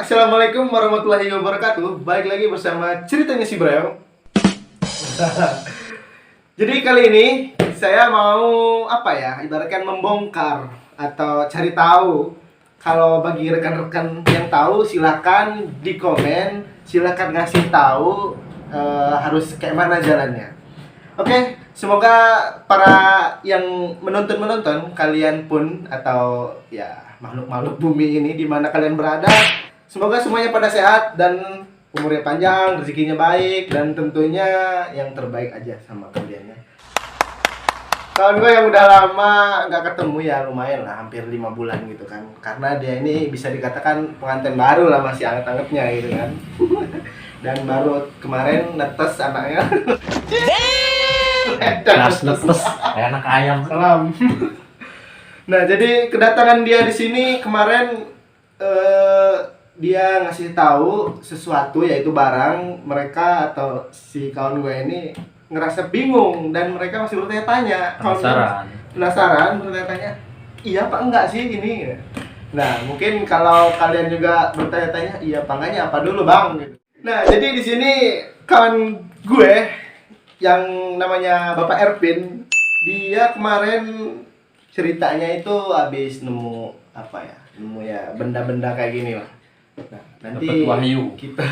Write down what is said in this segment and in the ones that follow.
Assalamualaikum warahmatullahi wabarakatuh. Balik lagi bersama ceritanya si Breo. Jadi kali ini saya mau ibaratkan membongkar atau cari tahu. Kalau bagi rekan-rekan yang tahu silakan di komen, silakan ngasih tahu harus kayak mana jalannya. Oke, semoga para yang menonton kalian pun atau ya makhluk-makhluk bumi ini di mana kalian berada, semoga semuanya pada sehat dan umurnya panjang, rezekinya baik, dan tentunya yang terbaik aja sama kalian ya. Kawan gue yang udah lama nggak ketemu ya lumayan lah, hampir 5 bulan gitu kan. Karena dia ini bisa dikatakan pengantin baru lah, masih anget-angetnya gitu kan. Dan baru kemarin netes anaknya. Kelas netes, kayak anak ayam. Salam. Nah, jadi kedatangan dia di sini kemarin dia ngasih tahu sesuatu, yaitu barang. Mereka atau si kawan gue ini ngerasa bingung dan mereka masih bertanya-tanya. Penasaran bertanya-tanya, iya apa enggak sih ini? Nah, mungkin kalau kalian juga bertanya-tanya, iya apa enggaknya, apa dulu bang? Gitu. Nah, jadi di sini kawan gue yang namanya Bapak Ervin, dia kemarin ceritanya itu habis nemu nemu benda-benda kayak gini lah. Nah, nanti dapat wahyu. Kita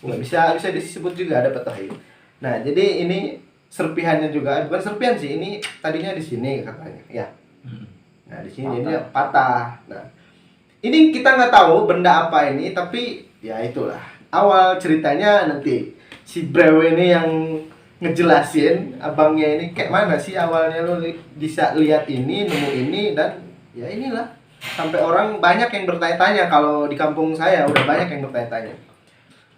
nggak bisa disebut juga dapat wahyu. Nah, jadi ini serpihannya juga, bukan serpihan sih, ini tadinya di sini katanya, ya. Nah, di sini ini patah. Nah, ini kita nggak tahu benda apa ini, tapi ya itulah. Awal ceritanya nanti si Brew ini yang ngejelasin, abangnya ini kayak mana sih awalnya lo bisa lihat ini, nemu ini, dan ya inilah. Sampai orang banyak yang bertanya-tanya. Kalau di kampung saya udah banyak yang bertanya-tanya.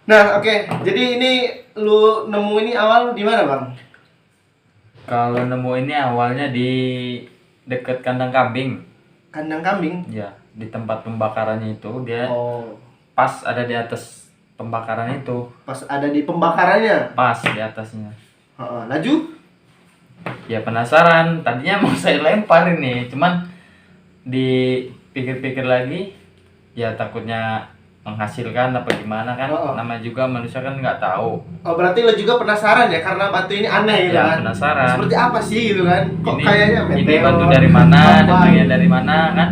Nah, oke. Jadi ini lu nemu ini awal di mana, Bang? Kalau nemu ini awalnya di dekat kandang kambing. Kandang kambing? Ya, di tempat pembakarannya itu dia pas ada di atas pembakaran itu. Pas ada di pembakarannya? Pas di atasnya. Laju? Ya penasaran, tadinya mau saya lempar ini, cuman dipikir-pikir lagi, ya takutnya menghasilkan apa gimana kan, nama juga manusia kan nggak tahu. Oh, berarti lo juga penasaran ya, karena batu ini aneh gitu ya, kan? Penasaran. Seperti apa sih gitu kan? Kok ini, kayaknya meteor? Ini batu dari mana, datangnya dari mana kan?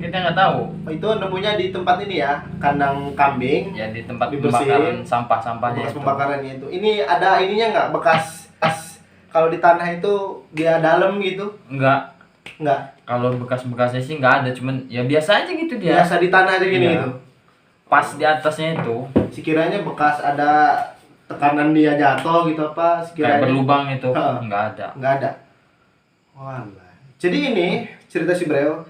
Kita nggak tahu. Itu nemunya di tempat ini ya, kandang kambing. Ya di tempat pembakaran sampah-sampahnya. Bekas pembakarannya itu. Ini ada ininya nggak, bekas kalau di tanah itu dia dalam gitu? Enggak. Kalau bekas-bekasnya sih nggak ada, cuman ya biasa aja gitu dia. Biasa di tanah aja gini gitu. Pas di atasnya itu. Sekiranya bekas ada tekanan dia jatuh gitu apa? Sekiranya kayak berlubang itu. Nggak ada. Nggak ada. Walah. Jadi ini cerita si Breo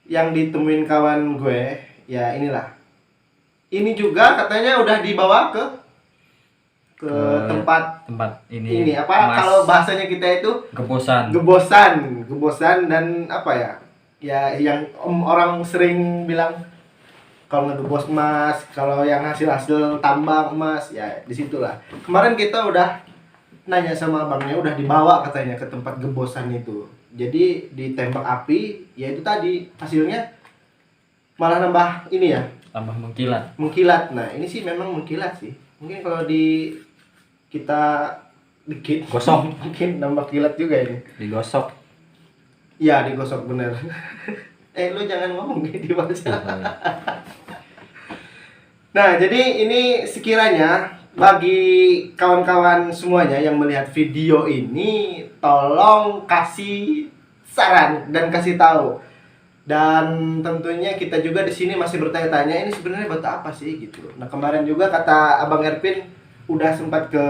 yang ditemuin kawan gue, ya inilah. Ini juga katanya udah dibawa ke tempat ini apa? Kalau bahasanya kita itu gebosan dan apa ya? Ya yang orang sering bilang kalau ngegebos emas, kalau yang hasil tambang emas, ya disitulah. Kemarin kita udah nanya sama abangnya, udah dibawa katanya ke tempat gebosan itu. Jadi ditembak api, ya itu tadi hasilnya malah nambah ini ya, tambah mengkilat. Nah, ini sih memang mengkilat sih. Mungkin kalau kita dikit gosok mungkin nambah kilat juga ini. Digosok. Iya, digosok bener. Lu jangan ngomong gitu bahasa. Nah, jadi ini sekiranya bagi kawan-kawan semuanya yang melihat video ini, tolong kasih saran dan kasih tahu. Dan tentunya kita juga di sini masih bertanya-tanya, ini sebenarnya batu apa sih gitu. Nah, kemarin juga kata Abang Ervin udah sempat ke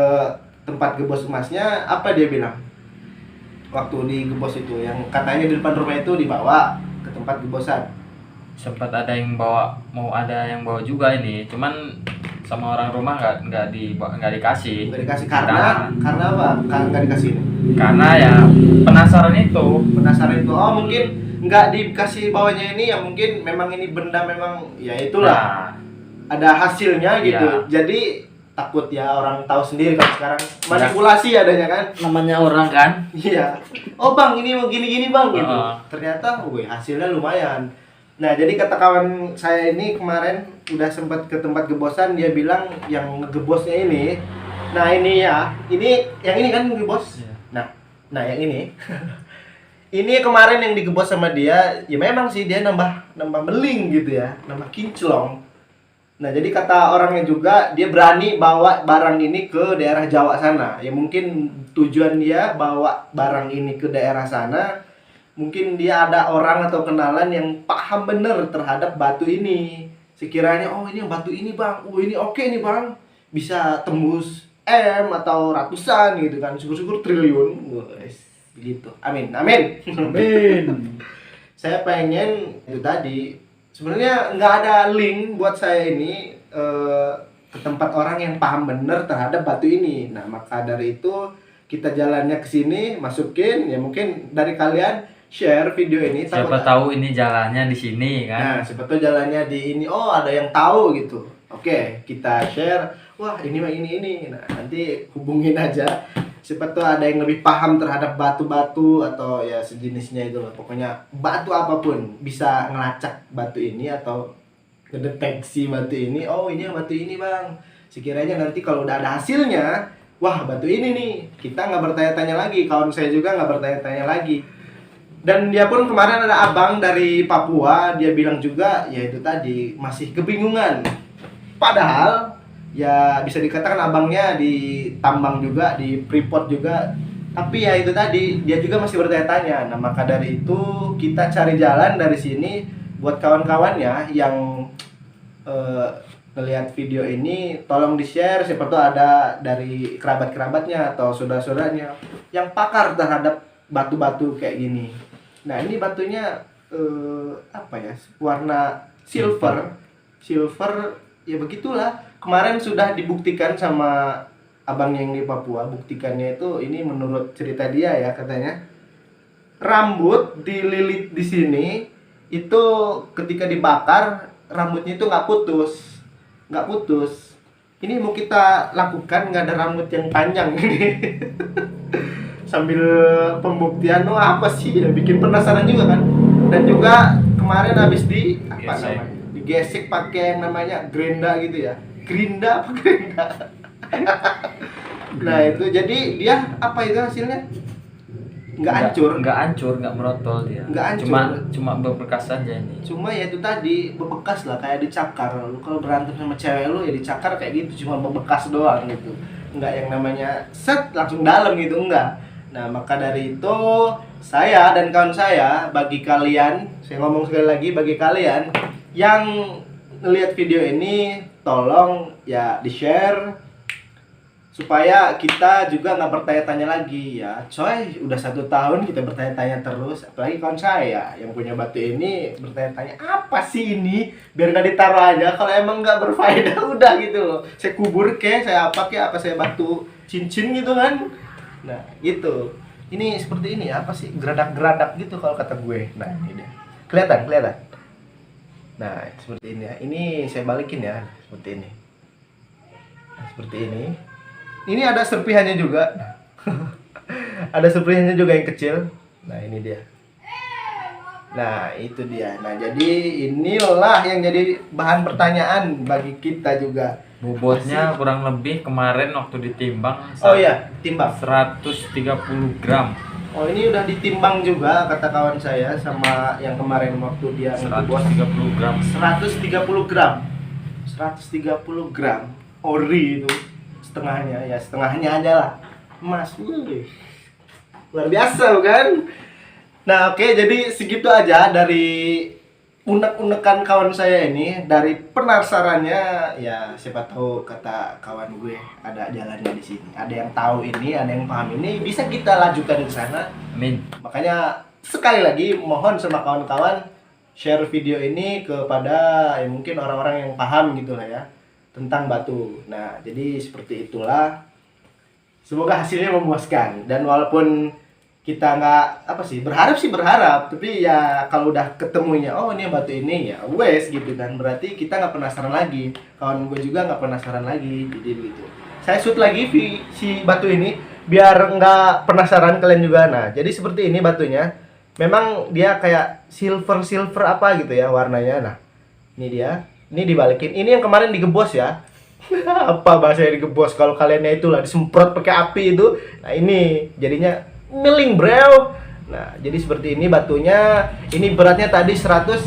tempat gebos emasnya, apa dia bilang? Waktu di gebos itu yang katanya di depan rumah itu dibawa ke tempat gebosan. Sempat ada yang bawa, mau ada yang bawa juga ini, cuman sama orang rumah nggak dikasih. Karena apa? Nggak dikasih. Karena ya penasaran itu. Oh, mungkin nggak dikasih bawanya ini ya, mungkin memang ini benda memang ya itulah. Ada hasilnya gitu. Ya. Jadi takut ya orang tahu sendiri kan sekarang manipulasi adanya kan. Namanya orang kan. Iya. Oh bang, ini mau gini-gini bang gitu. Ternyata hasilnya lumayan. Nah, jadi kata kawan saya ini kemarin udah sempat ke tempat gebosan, dia bilang yang ngegebosnya ini. Nah, ini ya. Ini yang ini kan ngebos. Iya. Nah, yang ini. Ini kemarin yang digebos sama dia, ya memang sih dia nambah beling gitu ya, nambah kinclong. Nah, jadi kata orangnya juga dia berani bawa barang ini ke daerah Jawa sana. Ya mungkin tujuan dia bawa barang ini ke daerah sana, mungkin dia ada orang atau kenalan yang paham bener terhadap batu ini. Sekiranya, oh ini yang batu ini bang, oh ini oke nih bang, bisa tembus M atau ratusan gitu kan, syukur-syukur triliun. Guys, begitu. Amin, amin. Amin. Saya pengen itu tadi. Sebenarnya nggak ada link buat saya ini ke tempat orang yang paham bener terhadap batu ini. Nah, maka dari itu kita jalannya ke sini, masukin. Ya mungkin dari kalian share video ini. Siapa tahu ini jalannya di sini Nah, kan. siapa tahu jalannya di ini. Oh, ada yang tahu gitu. Oke, kita share. Wah, ini mah ini. Nah, nanti hubungin aja. Siapa tahu ada yang lebih paham terhadap batu-batu atau ya sejenisnya itu loh. Pokoknya batu apapun bisa ngelacak batu ini atau ngedeteksi batu ini. Oh, ini yang batu ini bang. Sekiranya nanti kalau udah ada hasilnya, wah batu ini nih. Kita nggak bertanya-tanya lagi. Kawan saya juga nggak bertanya-tanya lagi. Dan dia pun kemarin ada abang dari Papua, dia bilang juga ya itu tadi masih kebingungan. Padahal ya bisa dikatakan abangnya di tambang juga, di Freeport juga. Tapi ya itu tadi dia juga masih bertanya-tanya. Nah, maka dari itu kita cari jalan dari sini buat kawan-kawannya yang ngelihat video ini, tolong di-share, siapa tahu ada dari kerabat-kerabatnya atau saudara-saudaranya yang pakar terhadap batu-batu kayak gini. Nah, ini batunya apa ya? Warna silver ya begitulah. Kemarin sudah dibuktikan sama abang yang di Papua. Buktikannya itu ini menurut cerita dia ya, katanya rambut dililit di sini itu ketika dibakar rambutnya itu nggak putus. Ini mau kita lakukan nggak ada rambut yang panjang ini. Sambil pembuktian, oh apa sih ya, bikin penasaran juga kan. Dan juga kemarin habis digesek pakai yang namanya gerinda gitu ya. Gerinda. Nah itu jadi dia apa itu hasilnya? Nggak hancur, nggak merotol dia. Nggak hancur. Cuma berbekas saja ini. Cuma ya itu tadi bebekas lah, kayak dicakar. Lu kalau berantem sama cewek lu ya dicakar kayak gitu, cuma bebekas doang gitu. Nggak yang namanya set langsung dalam gitu, enggak. Nah, maka dari itu saya dan kawan saya, bagi kalian, saya ngomong sekali lagi, bagi kalian yang ngelihat video ini, tolong ya di-share supaya kita juga nggak bertanya-tanya lagi ya. Coy, udah 1 tahun kita bertanya-tanya terus, apalagi kawan saya yang punya batu ini bertanya-tanya apa sih ini, biar nggak ditaruh aja. Kalau emang nggak berfaedah udah gitu loh, saya kubur saya apa saya batu cincin gitu kan. Nah, gitu. Ini seperti ini apa sih? Geradak-geradak gitu kalau kata gue. Nah, ini dia. Kelihatan. Nah, seperti ini ya. Ini saya balikin ya, seperti ini. Nah, seperti ini. Ini ada serpihannya juga. Ada serpihannya juga yang kecil. Nah, ini dia. Nah, itu dia. Nah, jadi inilah yang jadi bahan pertanyaan bagi kita juga. Bobotnya kurang lebih kemarin waktu ditimbang. Oh iya, timbang 130 gram. Oh, ini udah ditimbang juga kata kawan saya sama yang kemarin waktu dia 130 gram. 130 gram. 130 gram. Ori itu setengahnya ya, setengahnya aja lah. Emas. Luar biasa bukan? Nah, oke, jadi segitu aja dari unek-unekan kawan saya ini, dari penasarannya ya, siapa tahu kata kawan gue ada jalannya di sini. Ada yang tahu ini, ada yang paham ini, bisa kita lanjutkan ke sana. Amin. Makanya sekali lagi mohon sama kawan-kawan share video ini kepada ya, mungkin orang-orang yang paham gitu lah ya tentang batu. Nah, jadi seperti itulah. Semoga hasilnya memuaskan, dan walaupun kita nggak berharap, tapi ya kalau udah ketemunya oh ini batu ini ya wes gitu kan, berarti kita nggak penasaran lagi, kawan gue juga nggak penasaran lagi, jadi begitu. Saya shoot lagi si batu ini biar nggak penasaran kalian juga. Nah, jadi seperti ini batunya. memang dia kayak silver apa gitu ya warnanya. Nah, ini dia. Ini dibalikin. Ini yang kemarin digebos ya. Apa bahasanya digebos? Kalau kaliannya itulah disemprot pakai api itu. Nah, ini jadinya miling, bro. Nah, jadi seperti ini batunya. Ini beratnya tadi 30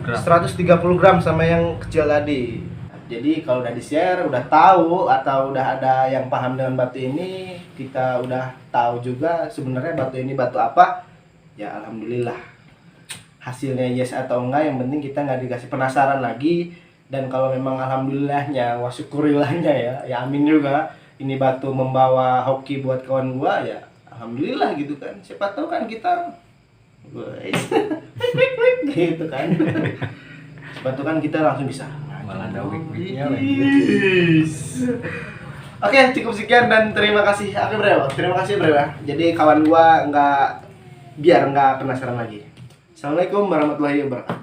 gram. 130 gram sama yang kecil tadi. Jadi kalau udah di-share, udah tahu atau udah ada yang paham dengan batu ini, kita udah tahu juga sebenarnya batu ini batu apa. Ya alhamdulillah. Hasilnya yes atau enggak, yang penting kita nggak dikasih penasaran lagi. Dan kalau memang alhamdulillahnya, wa syukurilahnya ya amin juga. Ini batu membawa hoki buat kawan gua ya, alhamdulillah gitu kan. Siapa tahu kan kita gitu kan. Siapa tahu kan kita langsung bisa. Malah ada wig-wignya. Oke, cukup sekian dan terima kasih. Oke, bro. Terima kasih, bro. Jadi kawan gua nggak penasaran lagi. Assalamualaikum warahmatullahi wabarakatuh.